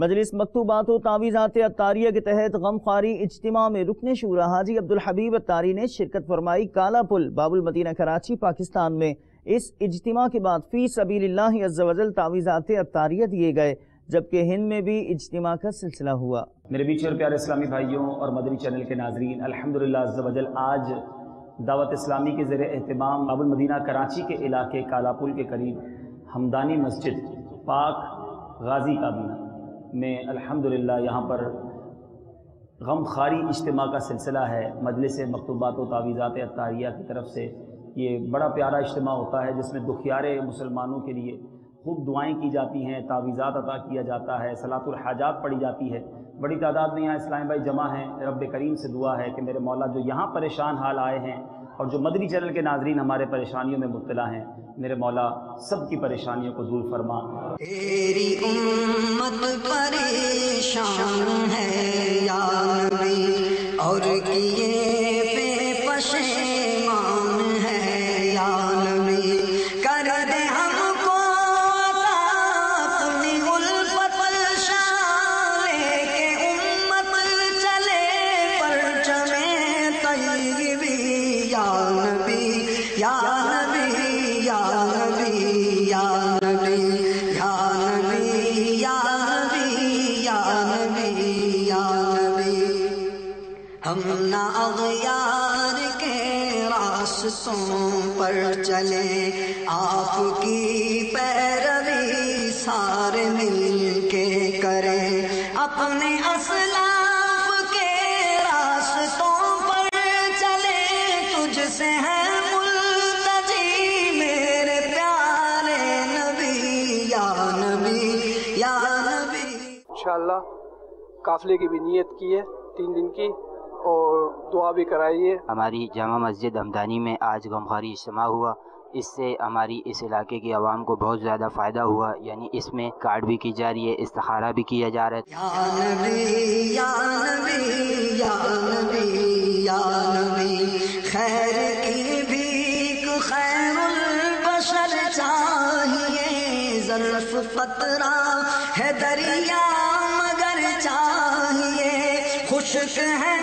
مجلس مکتوبات و تعویذات عطاریہ کے تحت غمخواری اجتماع میں رکن شورا حاجی عبدالحبیب عطاری نے شرکت فرمائی۔ کالا پل باب المدینہ کراچی پاکستان میں اس اجتماع کے بعد فی سبیل اللہ عز و جل تعویذات عطاریہ دیے گئے، جبکہ ہند میں بھی اجتماع کا سلسلہ ہوا۔ میرے بیچ اور پیارے اسلامی بھائیوں اور مدنی چینل کے ناظرین، الحمدللہ عز و جل آج دعوت اسلامی کے زیر اہتمام باب المدینہ کراچی کے علاقے کالا پل کے قریب ہمدانی مسجد پاک غازی کابینہ میں الحمدللہ یہاں پر غمخواری اجتماع کا سلسلہ ہے۔ مجلس مکتوبات و تعویذات عطاریہ کی طرف سے یہ بڑا پیارا اجتماع ہوتا ہے، جس میں دکھیارے مسلمانوں کے لیے خوب دعائیں کی جاتی ہیں، تعویذات عطا کیا جاتا ہے، صلاۃ الحاجات پڑھی جاتی ہے۔ بڑی تعداد میں یہاں اسلام بھائی جمع ہیں۔ رب کریم سے دعا ہے کہ میرے مولا جو یہاں پریشان حال آئے ہیں اور جو مدنی چینل کے ناظرین ہمارے پریشانیوں میں مبتلا ہیں، میرے مولا سب کی پریشانیوں کو دور فرما۔ تیری امت پریشان ہے یا نبی، اور کیے پہ پشیمان ہے یا نبی، کر دے ہم کو عطا اپنی الفت شانے کے امت چلے پرچم طیبی یا نبی یا نبی یا نبی یا نبی یا نبی یا نبی یا نبی یا نبی۔ ہم نہ اغیار کے راستوں پر چلیں، آپ کی پیروی سارے مل کے کریں، اپنے اسلاف کے راستوں پر چلیں، تجھ سے ہے میرے پیارے نبی یا نبی یا نبی۔ انشاءاللہ قافلے کی بھی نیت کی ہے 3 دن کی، اور دعا بھی کرائی ہے۔ ہماری جامع مسجد ہمدانی میں آج غمخواری اجتماع ہوا، اس سے ہماری اس علاقے کی عوام کو بہت زیادہ فائدہ ہوا، یعنی اس میں کارڈ بھی کی جا رہی ہے، استخارہ بھی کیا جا رہا ہے۔ یا نبی یا نبی یا نبی یا نبی، خیر کی بھیک خیر البشر چاہیے، ظرف قطرہ ہے دریا مگر چاہیے، خشک ہے